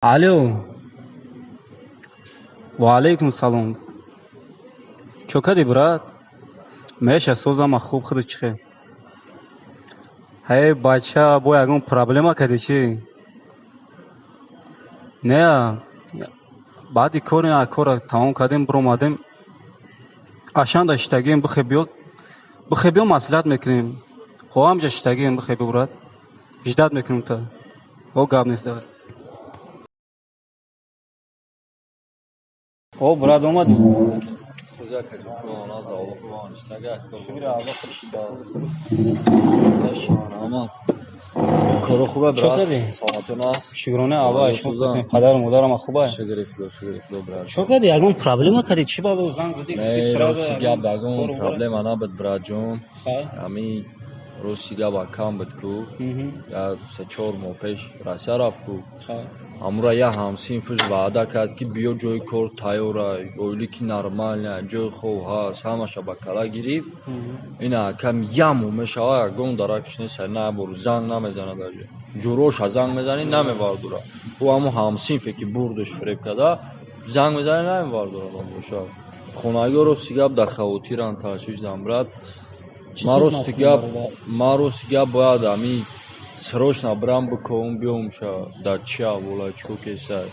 Алло. Ва алейкум салом. Чё кади, брат? Меша созама хуб худ чихе. Ҳей бача, бо ягон проблема кади чи? Не, баъди кори кора тамом кардем биромадем. Ашанда штагем бихебиё маслиҳат мекунем. Хо ҳамҷа штагем бихебиё брат. Ждат мекунем та. О гап нест давай. О брат омад. کارو خوبه چه برات کردی؟ سلامتون است شکرانه الله شما کسی پدر و مادرم خوبه. شگرفتلو برات چه کردی؟ یگون پرابلم کردی چی بالو زنگ زدی گفتی نه سراغ روسی گپ بگم پرابلم انا بد برات جون خیر امی روسی گپ کام بد کو یا سه چهار ماه پیش راسیا رفت کو خیر امورا یا همسین فش وعده کرد که بیا جای کار تایورای اولی که نرمال نه جای خوب هست همه شبکه گرفت اینا کم یامو میشه گون درکش نیست نه برو زنگ نمیزنه درجه جوروش زنگ میزنی نمیواردورا او همو همسین فکر بردش فریب کده زنگ میزنی نمیواردورا باشه خونگی رو سیگاب در خوتی ران تاشیش دامرد ما سیگاب باید امی срочно брам буком биомша дача волачко кеса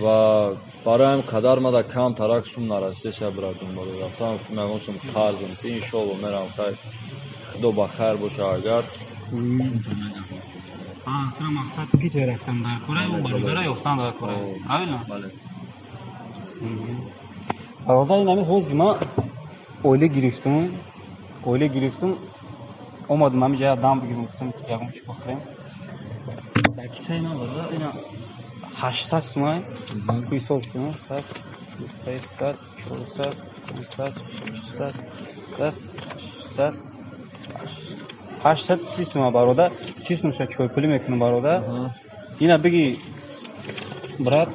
ва бароям кадар мада кам тарак сум нарастеса братум бола рафтам мемосум қарзум ки иншолло мерам хай худо ба хайр боша агар тра мақсад пит рафтам дар кора ва бародара ёфтан дар кора правильно бале бародар инами ҳози ма оиле гирифтум омадам ҳамиҷа дам бигирам гуфтам ягон чӣ бохӯрем дар кисаи ман бародар ина 800 сумай ҳисоб кунам 300 400 500 600 830 сумай бародар 30 сумша чойпулӣ мекунам бародар ина биги брат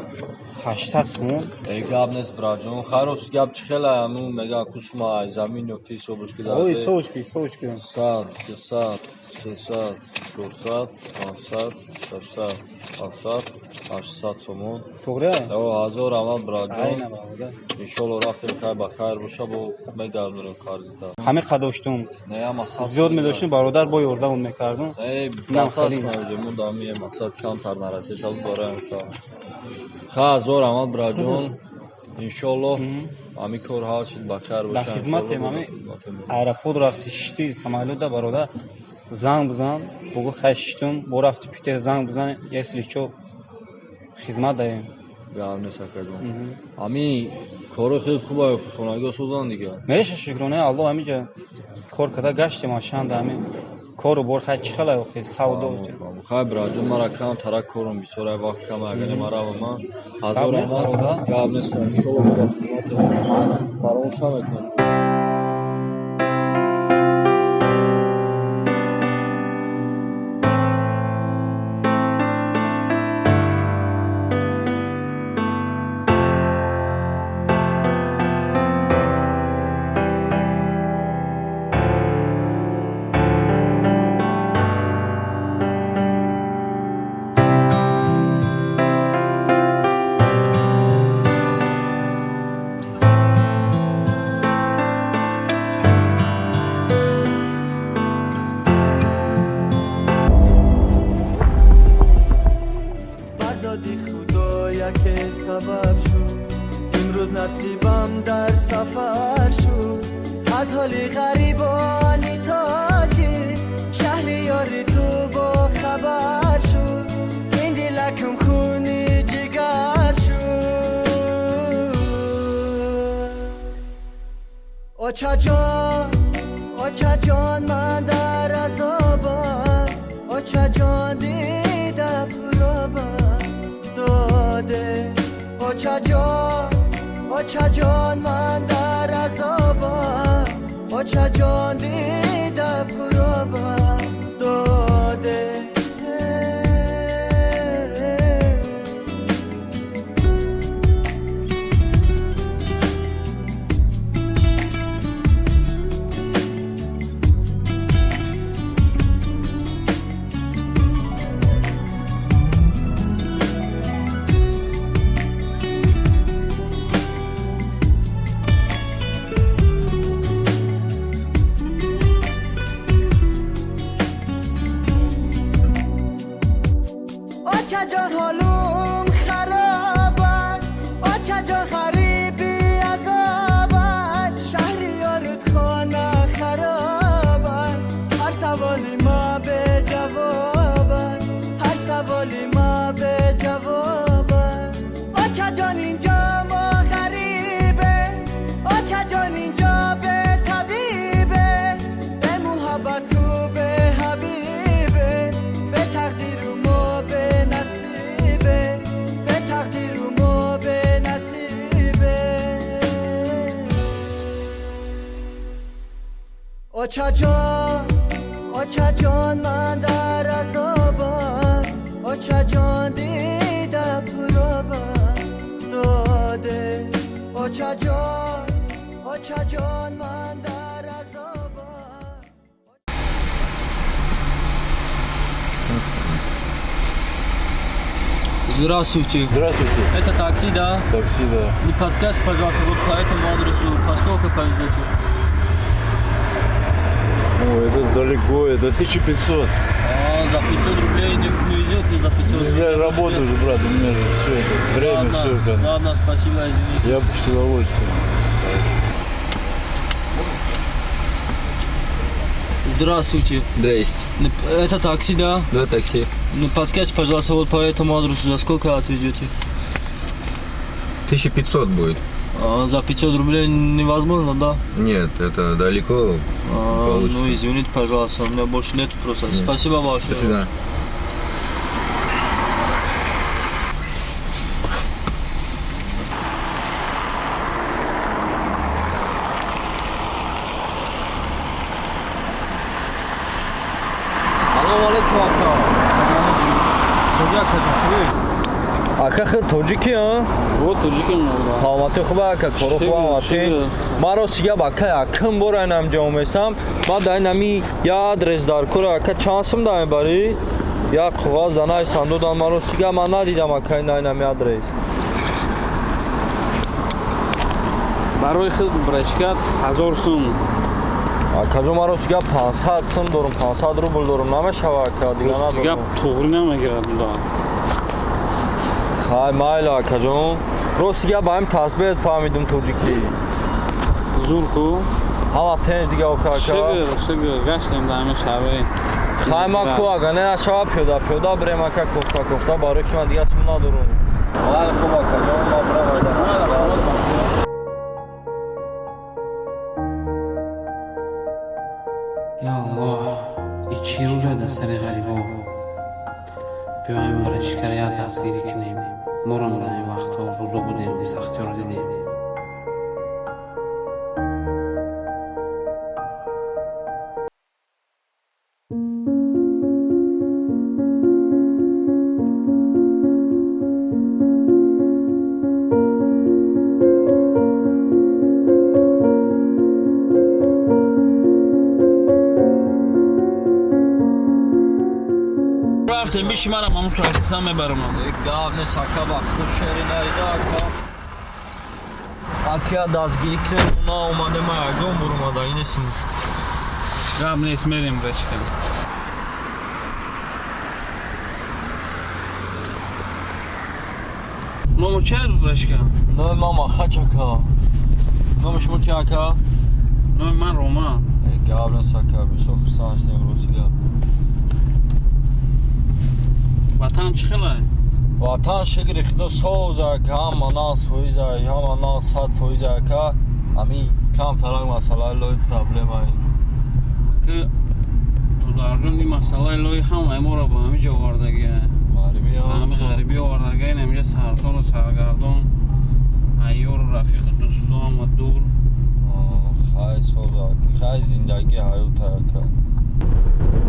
800 сум гап нест братҷон харос гап чӣ хела ҳамун меган кусма замин ёфти ҳисобш кида ой ҳисобш кидам 100 200 300 400 500 600 700 800 сомон туғри ҳазор амал братҷон айна бародар иншолло рафтем хай ба хайр боша бо мегардонем қарзита ҳамин қадоштум не ама зиёд медоштим бародар бо ёрдамон мекардум насас навҷему дами мақсад камтар нарасе саб дораем хай ҳазор амал братҷон иншолло ҳамин кор ҳал шид ба хайр боша дар хизматем ҳамин аэропорт рафти шишти самолёта бародар занг бизан бугӯ хай шиштум бо рафти питер занг бизан ясличо хизмат даем гап нест акаҷон ҳамин коро хеле хуба хонагиҳо созан дига меша шукронаи алло ҳамиҷа кор када гаштем ашанда ҳамин кору бор хай чӣ хела ёфте савдо хай братҷон мара кам тарак корум бисёра вақт кам агаре маравам ман ҳазор гап нест иншолло ба хизматем фаромӯша мекунам امروز نصیبم در سفر شد از حالی غریبانی تاجی شهر یاری تو با خبر شد این دلکم خونی جگر شد آچا جان من در عذابم آچا جان دیده پرابم داده آچا جان من در عذابم آچا جان دیده پرابم داده آچا جان من در عذابم آچا جان دیده پرابم داده آچا جان من در عذابم. Здравствуйте. Здравствуйте. Это такси, да? Такси, да. Не подскажите, пожалуйста, вот по этому адресу, поскольку повезете? Ой, это далеко, это 1500. За 500 рублей не везете, за 500 рублей? Я работаю же, брат, у меня же все это, время, Ладно, все это. ладно, спасибо, извините. Я с удовольствием. Здравствуйте. Здрасте. Это такси, да? Да, такси. Подскажите, пожалуйста, вот по этому адресу, за сколько отвезете? 1500 будет. За 500 рублей невозможно, да? Нет, это далеко. Получится. Ну, извините, пожалуйста, у меня больше нету просто. Нет. Спасибо большое. До свидания. Салом алейкум, ака. Ака хе тоҷики, а? Вот таджиким. Саломати хуба, ака, коро хуба вати. Маро сига бака, акам бора инам ҷомесам. Ма дай нами я адрес дар кора, ака чансим дай бари. Я қоғоз данай сандудан маро сига ма надидам, ака инай нами адрес. Барои худ брашкат 1000 сум. Акаҷо маро сига 500 сум дорум, 500 рубл дорум, намешава, ака, дига надорум. Гап туғри намегирад да. Хай майла, акаҷон. Росига ба ҳам тасбеҳ фаҳмидум тоҷикӣ. Зурку. Ҳама тенҷ дига охир, ака. Шигир гаштем да ҳамин шаҳраи. Хай ма ку ага не нашава пиёда брем, ака, кофта барои ки ман дига сум надорум. Майли хуб, акаҷон, ма бирам айда. یا الله این چی رو رده سر غریبا بیایم برای شکریت دستگیری کنیم ما رو در این وقتا روزا بودیم این سختی رو دیدیم Рафтем биши марам ҳамун тасдиқам мебарам. Гав нест, ака, вақту шери нарида, ака. Ака дастгирӣ кунем, уна омаде ма ягон бурмада, инесим. Гап нест, мерем брашкам. Ному чист брашкам? Номи ман Махач, ака. Номи шумо чи, ака? Номи ман Роман. Гав нест, ака, бисёр хурсанд ҳастем имрӯзига. Ватан чӣ хела? Ватан шикри худо соз, ака, ҳама 90%, ҳама 100%, ака. Ҳамин камтарак масъалаи лои проблемаи. Ки ту дар ҷон ин масъалаи лои ҳамаи моро ба ҳамин ҷо овардагия. Ғарибӣ Ба ҳамин ғарибӣ овардагия, ин ҳаминҷа сарсону саргардон, айёру рафиқу дӯсту ҳама дур. Хай соз, ака, хай зиндагӣ ҳаёта, ака.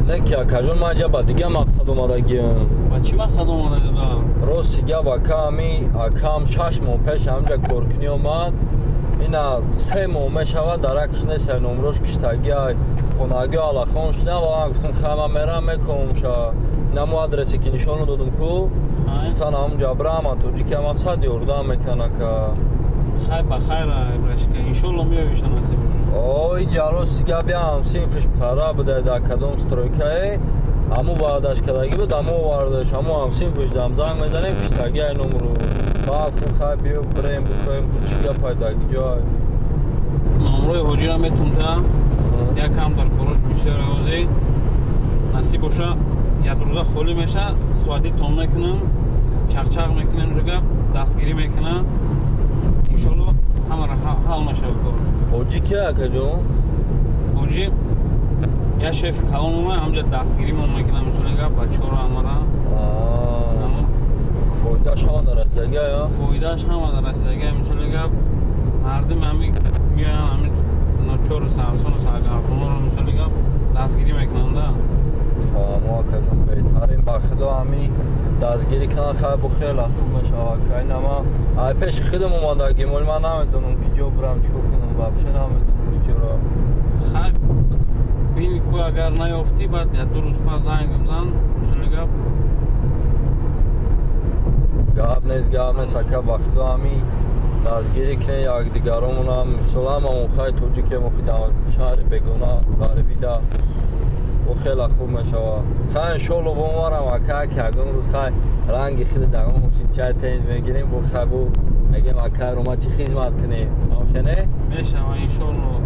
Неки, акаҷон, ман ҷа ба дига мақсад омадагиям. Ба чӣ мақсад омадаги да? Рости гап, ака, ҳамин акам 6 моҳ пеш ҳамҷа коркунӣ омад. Ина 3 моҳ мешавад даракаш несай номрош киштагӣ хонагӣ алахон шуда ва ман гуфтам хай ман мерам мекунам ша. Намо адресе ки нишону додум ку. Гуфтан ҳамҷа бирам, ман тоҷики мақсад ёрдам мекунам, ака. Хай ба хайр брашка. Иншолло меои шаноси. Ой, ҷарости гап ям синфиш пара будай дар кадом стройкае. Ҳамун вардашкадагӣ буд, ҳамун вардаш, ҳамун ҳам синфиш занг мезанем киштагӣ ай номру. Баъд хай биё бирем бикоем чӣ гапай даги ҷой. Номрои ҳоҷира метунда. Якам дар корош бисёр ҳозӣ. Насиб боша як рӯза холӣ меша, свадӣ тон мекунам, чақчақ мекунем ҷо гап, дастгирӣ мекунам. Иншолло ҳамаро ҳал мешава кор. Ҳоҷӣ ки, акаҷон? ҳоҷӣ я шефи калон ома ҳамҷа дастгирӣ мон мекунам мисоли гап бачаҳоро ҳамара. Фоидаш ҳама дар расидагия ё? Фоидаш ҳама дар расидагия мисоли гап мардум ҳамин меоян ҳамин نوچور سرسون سرگرفون رو مثلا گپ دستگیری میکنن ده فاهمو کجون بهترین بخدا همی دستگیری کنن خیلی خیلی خوب میشه که نما ای پیش خودم اومدگی مول من نمیدونم که جو برم چیکار کنم واپس نمیدونم چرا خیلی بینی که اگر نیافتی بعد یا 2 روز پس زنگ بزن مثلا گپ نیست که بخدا همی دستگیری کنه یک دیگرمون هم مثلا ما خیلی توجی که مفید شهر بگونا غریبی ده و خیلی خوب میشه خیلی شغل بمارم که اگه روز خیلی رنگی خیلی دقیقا مفید چای تنج میگیریم بو خیلی میگیم اکه رو ما چی خدمت کنیم ممکنه؟ میشه و این شغل رو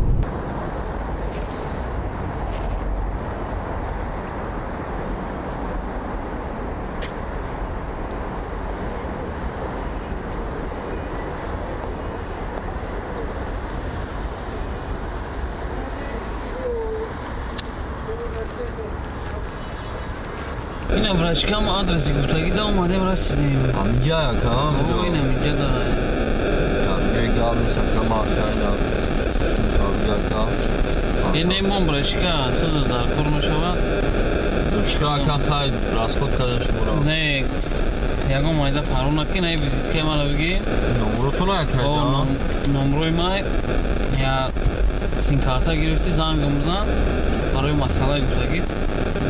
اینم براشکم آدرسی گفتگی دا اومدیم رسیدیم همینجا یا که او اینم اینجا داره یک گام نیست که ما این نیمون براشکا تو در کور میشود دوشکا که خیلی راسخود کردن شما را نه یکم مایده پرون نکی نه ویزیت که من بگی نمرو تو نه که نمروی ما یا سین کارتا گرفتی زنگ بزن برای مسئله گفتگی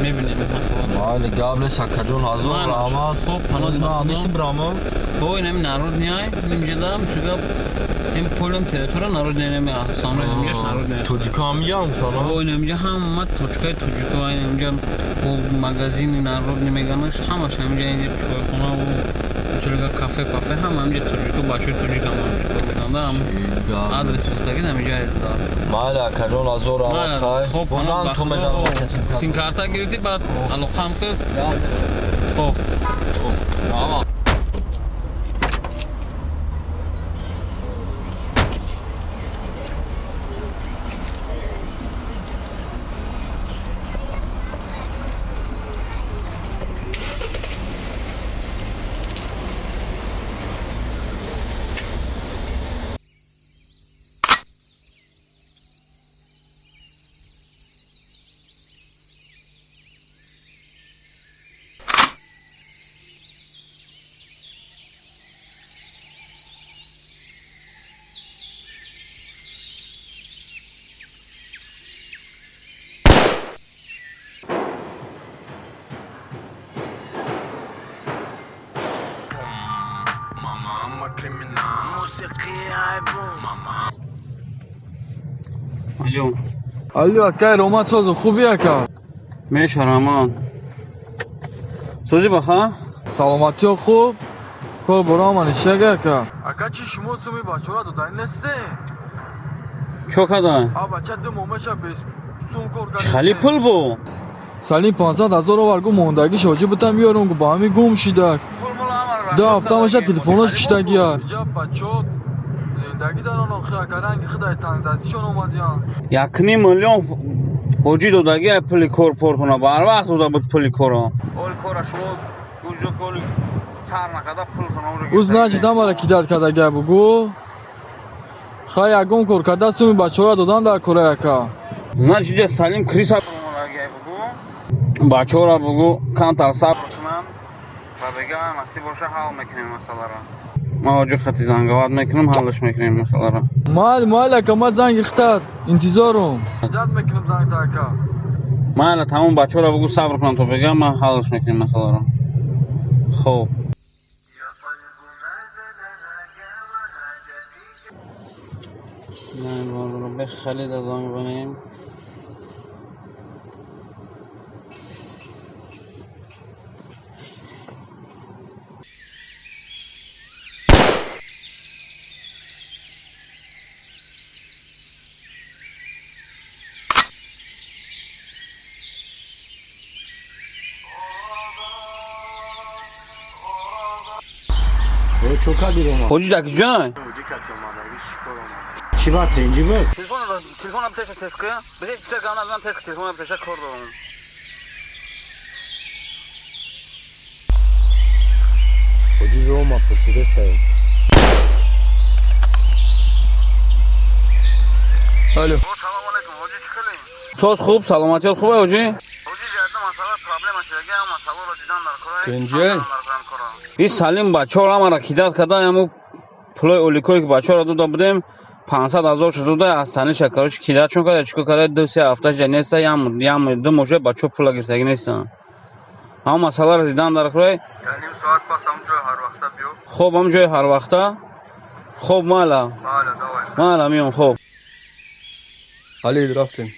میبینیم مسئله مال گام نیست که جون آزور راماد خب پناه همیشه برامو خب اینم نارود نیای نمیشه دارم چگاه این پولم تریتورا نارود نمی سامره نمیجاش نارود نمی توجیکا هم یا خب اینجا هم اومد توچکای توجیکا اینجا مگزین نارود نمیگنش همش اینجا اینجا چکای خونه و چلگاه کافه هم اینجا توجیکا بچه توجیکا هم اینجا میگن آدرس گفتگی نمیجا دار مال که جون آزور راماد خیلی خب بازم تو میزن سین کارتا گرفتی بعد علاقه هم که خب آما الو الو اکه رومات ساز خوبی اکه میشه رامان سوزی بخوا سلامتی ها خوب کار برا من شگه اکه اکه چی شما سومی بچه را دادن نسته چو کدای بچه دو مومشه بیس سوم کار کرده خالی پول بو سالی 500,000 ورگو موندگی شوجی بتم بیارم که با همی گم شیده 2 هفته ماشه تلفناش کشتگی ها اینجا بچه زندگی دارن آخه اکه رنگ خدای تنگ دستیشون اومدیان 1.5 میلیون حجی دادگی پلی کور پر کنه بر وقت بوده بود پلی کورا اول کورا شما گوجو کلی سر نکده پول کنه اوز نشیدم برای کی در کدگی بگو خواهی اگون کور کده سومی بچه را دادن در کوره اکه значит جا سالیم کریسا بگو بچه را بگو کان ترسا کنم و بگه نصیب باشه حل میکنیم مسئله را ما وجه خطی زنگوات میکنیم حلش میکنیم مسئله را مال اکه ما زنگ اختر انتظارم جد میکنیم زنگ تا اکه مال تمام بچه را بگو صبر کنم تو بگم ما حلش میکنیم مسئله را خوب نه بارو رو بخلید از آن بانیم حجی دکی جای چی باید اینجی بود؟ تلفونم تست که بهش سه گام نزدم تست تلفونم تست کردم خودی رو ما پسیده سایی الو تمام соз хуб, саломатият хубе ҳоҷӣ? ин Салим бачаҳоро ҳамаро кидат када, ҳаму пулои оликое ки бачаҳоро дода будем 500,000 шуда аз таниша короче кидат чун када чико када 2-3 ҳафта неста ям ду моша бачаҳо пула гирифтагӣ нестан. ҳама масъаларо дидан дар курай. хуб ҳам ҷои ҳар вақта. хуб майла. Майла миём хуб. Халид рафтем.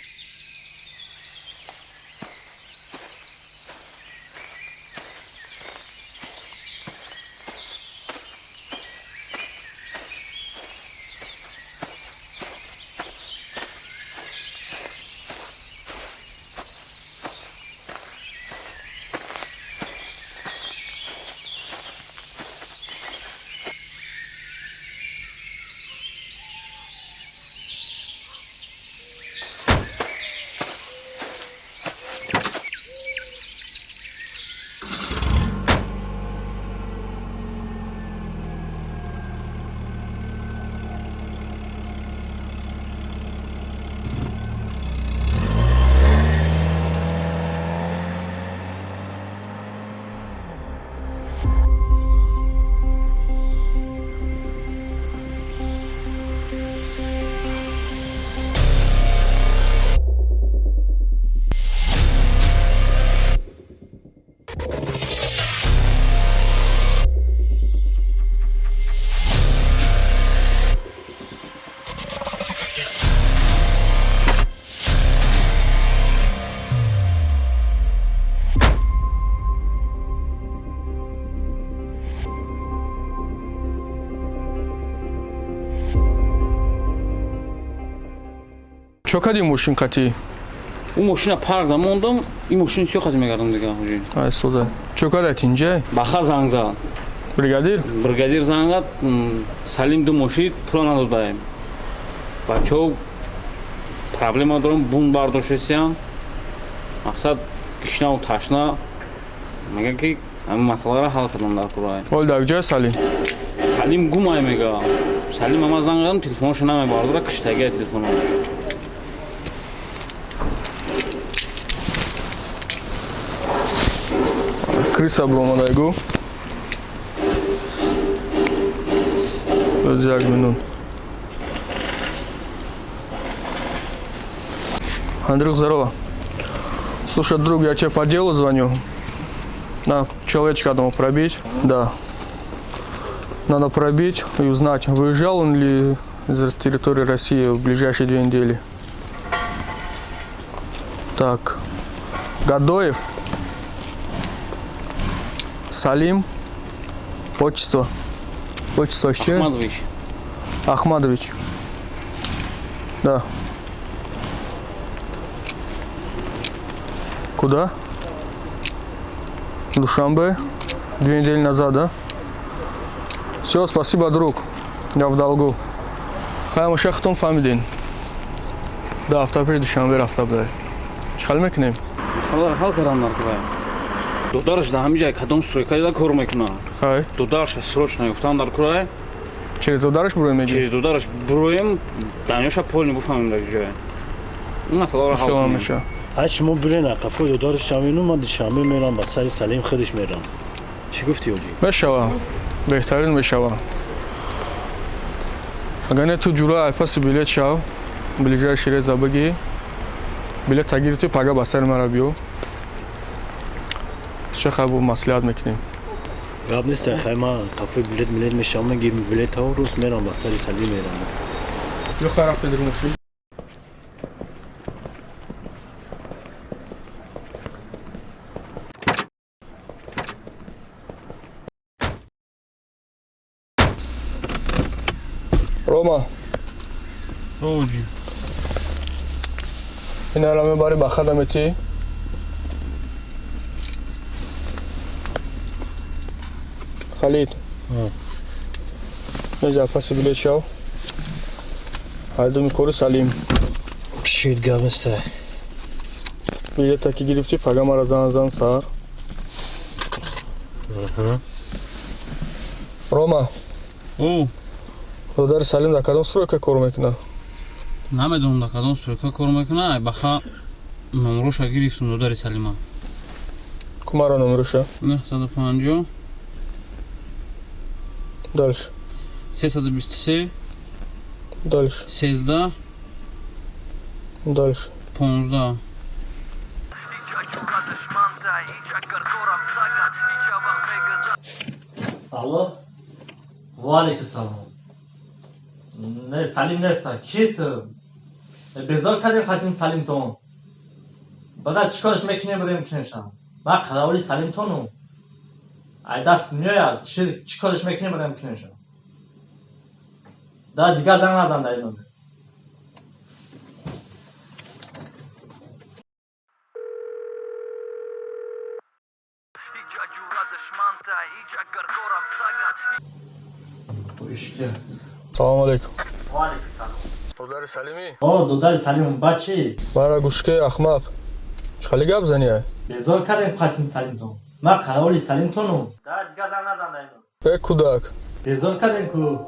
Чо кади мошин қати? У мошина парк замондам, ин мошин чиё қати мегардам дига ҳоҷӣ? Ай соза. Чо кадат инҷа? Баха занг зад. Бригадир? Бригадир занг зад, Салим ду мошин пула надодаем. Бачаҳо проблема дорам, бун бардоштесиян. Мақсад кишнаву ташна. Мега ки ҳамин масъаларо ҳал кардам дар курай. Ҳол дар куҷояст Салим? Салим гумай мега. Салим ҳама занг задам, телефонашо намебардора, киштагия телефонош. Крыса была омадагу. О'zi 1 minut. Андрюх, здорово. Слушай, друг, я тебе по делу звоню. На, человечка одного пробить. Да. Надо пробить и узнать, выезжал он ли из территории России в ближайшие 2 недели. Так. Гадоев. Салим. Отчество. Отчество еще? Ахмадович. Ахмадович. Да. Куда? Душанбе. 2 недели назад, да? Все, спасибо, друг. Я в долгу. Хайма шахтом фамидин. Да, автопед Душанбе автобе. Чхал мекунем? Масъаларо ҳал кардам дар курай. Додараш дар ҳамин ҷай кадом стройка дида кор мекунад. Хай. Додараш срочно гуфтам дар курай. Через удараш буроем меги? Через удараш буроем, данёша полни буфамем дар ҷой. Ин масъаларо ҳал кунем. ҳар шумо бирен ақафои додараш шамину, ман душанбе мерам ба сари Салим худаш мерам. Чӣ гуфти ҳоҷӣ? Мешава. Беҳтарин мешава. Агар не ту ҷура айпаси билет шав, ближайший рейс забаги. Билет гирифти, пага ба сари мара биё. Чӣ хабу маслиҳат мекунем? Гап нест, хай ман қафои билет мешавам, мегирам билетҳо, рӯз мерам ба сари Салим мерам. Ё харап педир мошин. Рома. Ҳоҷӣ. Инара мебари ба хадаметӣ? Халид. Неза паси билет шав. Ҳайду микори Салим. Чӣ гап нест? Билета ки гирифти, пага мара зан сар. Рома. О. Додари Салим дар кадом стройка кор мекунад? намедонам дар кадом стройка кор мекунад баха номероша гирифтум додари Салима. Кумара номероша? 950 Дальше. 323 Дальше. 13 Дальше. 15. Alo. Aleyküm selam. Ne Salim nesta? Kitim. Bezak kardیم خاتم سلیم تون. بعد چیکارش میکنه بدیم کنشم. ما قراولی سلیم تونو. ای دست میاد چیکارش میکنه بدیم کنشم. دا دیگه زنگ نزن در اینو. سلام علیکم. و علیکم سلام. دودار سلیمی؟ دودار سلیم بچی. مرا گوشکه احمق. چخالی گپ زنی؟ بزار کردیم خاتم سلیم تون. ما قراولی سلیم تونو. دا دیگه زنگ نزن در اینو. به کودک. بزار کردیم کو.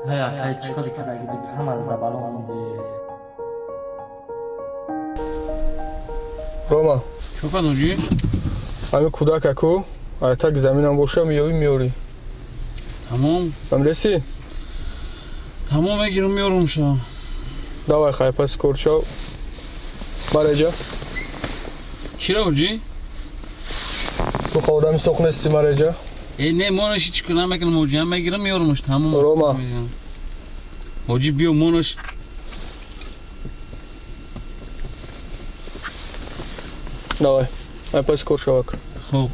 نه اکای چیکاری کنه بیت همه رو بالون میده. روما. چو کدوجی؟ همین کودک اکو. آره تک زمینم باشه میوری. تمام. مملسی؟ تمام میگیرم میارم شو. давай хай пас корчо. Мареҷа. چرا اوجی؟ تو خودم سوق نیستی мареҷа. نه مونش هیچ کنم میکنم اوجی هم میگیرم میارمش تمام. روما. اوجی بیو مونش. давай хай пас корчо. خوب.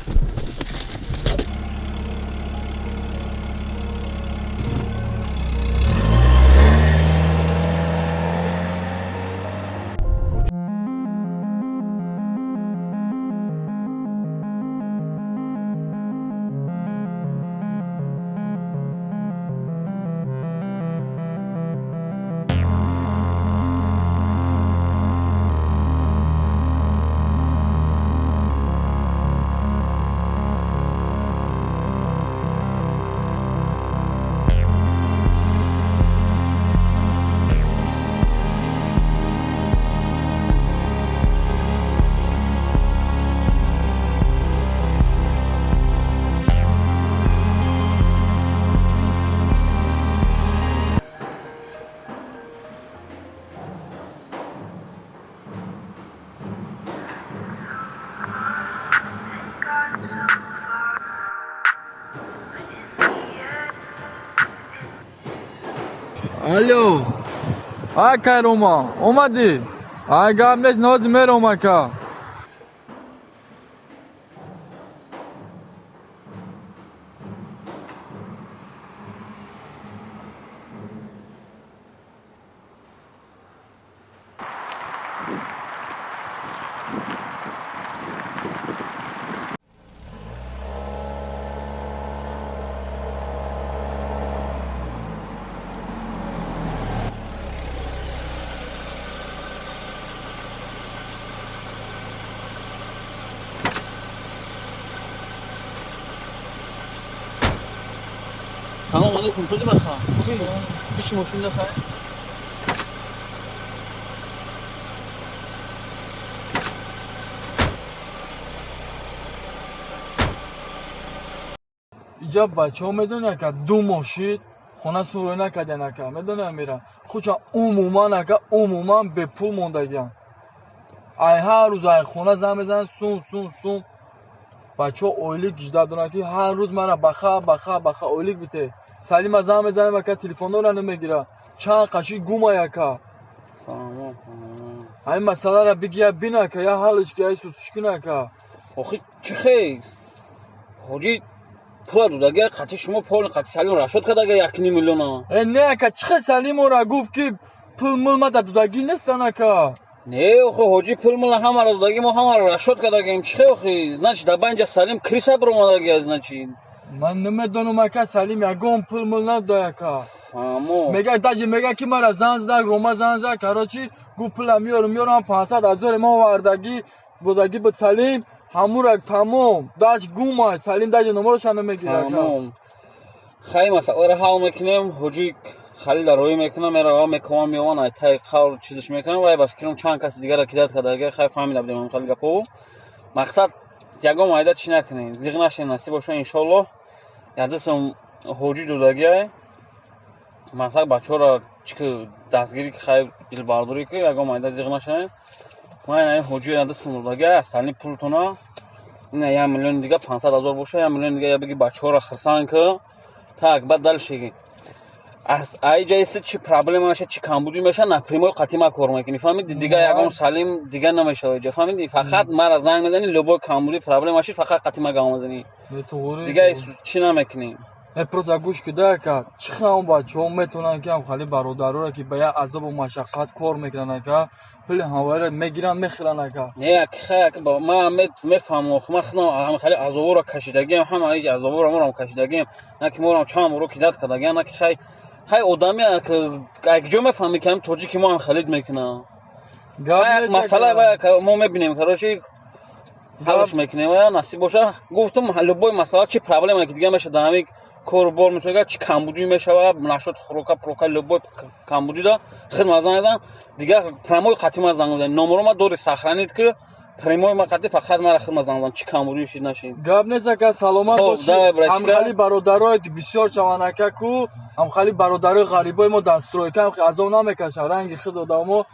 الو آقای روما اومدی آقا امروز ناز میرم آقا سلام علیکم کجا بخوام پیش ماشین نخواه اینجا بچه ها میدونه که دو ماشید خونه سوری نکردن که میدونه میرن خوچا عموما به پول موندگیان ای هر روز ای خونه زن میزن سوم بچه ها اویلیک جدا دارن که هر روز مرا بخا اویلیک بیته سلیم از هم میزنه و که تلیفون رو نمیگیره چند قشی گومه یکا این مسئله را بگیه بینه که یا حالش که یا سوسش کنه که آخی چی خیلی حاجی پول دودگه قطعی شما پول قطعی سلیم را شد کدگه 1.5 میلیون نه که چه سلیم را گفت که پول مل ما در دودگی نیستن که نه آخه حاجی پول مل همه را دودگی ما همه را شد کدگه ایم چی خیلی آخی زنچی دبا اینجا سلیم کریسا برامدگه از نچی من نمیدونم که سلیم یکم پول مل نداره که فهمو میگه که مرا زن زد روما زن زد کراچی گو پولم میارم 500,000 ما وردگی بودگی به سلیم همون را تمام داش گومه سلیم داش نمرش نمیگیره تمام خیلی مسئله را حل میکنیم حجی خالی در روی میکنم میره میکنم میوان ای تای قول چیزش میکنم و بس کنم چند کس دیگر را کداد کرده اگر خیلی فهمیده بودیم خیلی گپو مقصد یگام ایده چی نکنین زیغ نشین نصیب باشه انشالله یادسم حجی دودگیه مثلا بچه را چی دستگیری که خیلی دل برداری که یگام ایده زیغ نشین من این حجی یادسم دودگیه اصلی پولتونا نه 1 میلیون دیگه 500,000 باشه 1 میلیون دیگه یا بگی بچه را خرسان که так بعد دل شگی از ای جایست چی پرابلم میشه چی کمبودی میشه نپریمو قطیما کار میکنی فهمید دیگه یگام سالم دیگه نمیشه اینجا فهمید فقط مرا زنگ میزنی لبو کمبودی پرابلم میشه فقط قطیما گام میزنی دیگه چی نمیکنی просто گوش کده که چخام بچه‌ها میتونن که هم خالی برادرها را که به عذاب و مشقت کار میکنن که پول هواره میگیرن میخرن که نه خیلی با ما میفهمم خودم خالی عذاب را کشیدگی هم ای عذاب را ما کشیدگی نه که ما را چند رو کداد کردگی نه که خیلی آدمی که اگه میفهمی که هم توجی ما هم خالد میکنه مسئله و که ما میبینیم که روشی حلش میکنیم و نصیب باشه گفتم لبوی مسئله چی پرابلم که دیگه میشه دامی کار بار میشه چی کمبودی میشه و نشد خروکا پروکا لبوی کمبودی دا خدمت زنگ دیگه پرموی قطعی زنگ میزنه نمره ما دوری سخرانید که پرموی ما قطعی فقط ما را خدمت زنگ چی کمبودی شید نشین گپ نیست که سلامت باشی هم خالی برادرای بسیار چوانکه کو هم خالی برادرای غریبای ما دستروی که هم از اون نمیکشه رنگ خود دامو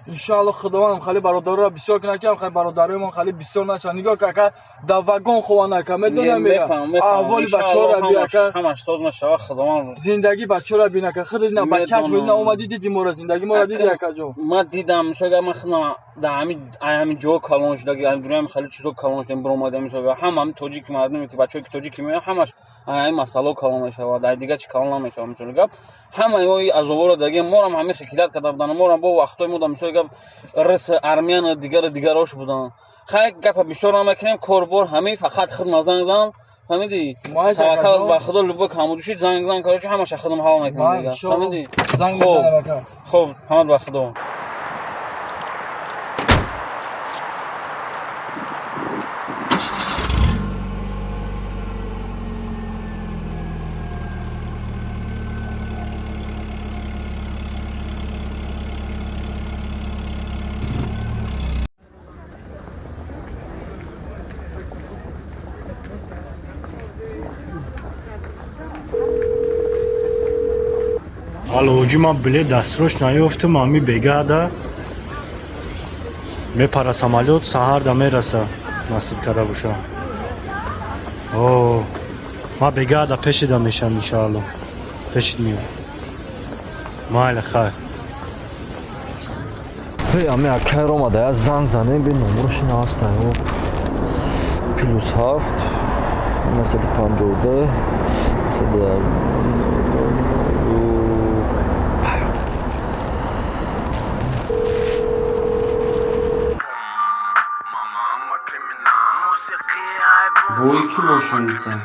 ان شاء الله خداوند هم خالی برادرها بسیار کنه که هم خالی برادرای ما خالی بسیار نشه نگاه که در واگن خوانه که میدونم میره اول بچه‌ها را بیا که همش سوز نشه خداوند زندگی بچه‌ها را ببینه که خود نه بچه‌اش میدونه اومدی دیدی ما زندگی ما را دیدی یک جا ما دیدم شده من خدام در همین جو کالونش دگی هم دنیا خالی چیزو کالونش دم برو اومدم میشه هم توجیک مردمی که بچه‌ای که توجیک میاد همش این مسئله کالون میشه و در دیگه چی کالون نمیشه میشه گفت همه این از اول دیگه ما هم همیشه کلید کردن ما هم با وقتای ما میشه گفت رس ارمیان دیگراش بودن خیلی گپ بیشتر نمیکنیم کاربر همین فقط خدمت زنگ فهمیدی توکل به خدا لبو کامودشی زنگ کارش همش خدمت حال میکنه دیگه فهمیدی زنگ بزنه خب حمد به خدا حالا اوجی ما بله دستروش نیافته مامی بگرده میپره سمالیوت سهر ده میرسه نصیب کرده باشه اوه ما بگرده پیشیده میشم انشاءالله پیشید میام مایل خیر امی اکه رو آمده از زنگ زنیم به نمورش نهستن +7 952 بوی کی باشه میتن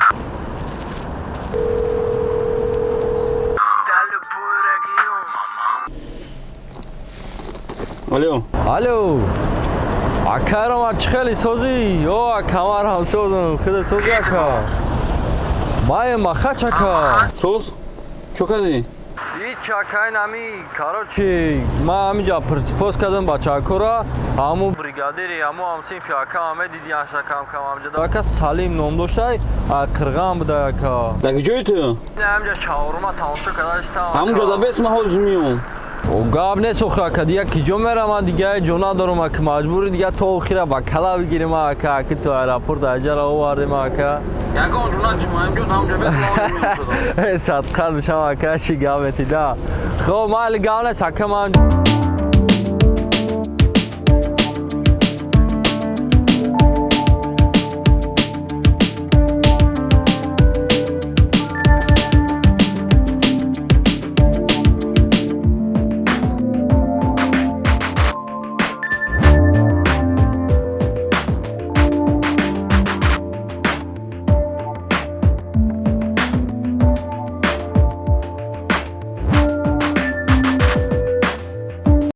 الو اکه رو ما چه خیلی سوزی یا کمر هم سوزم خدا سوزی اکه مای مخه چکه سوز چو کردی؟ هیچ چکه نمی کاروچی ما همینجا پرسپوز کردم با چاکو را همون بریگادیری همون همسین فیاکه همه دیدی اشتا کم همجا داکه سالیم نام داشته کرغام بوده اکه دکی جوی تو؟ همینجا چاورما تماشا کرداشتا همونجا دا بیس ما حوز میون او گاب نیست اخرا که دیگه کجا میرم دیگه جونا دارم که مجبوری دیگه تو اخیره با کلا بگیریم که تو ایرپورت اجر آوردیم که یکم جونا چی مهم جود همونجا بیس ما حوز میون صدقه بشم که چی گابتی ده خب ما گاو نیست که من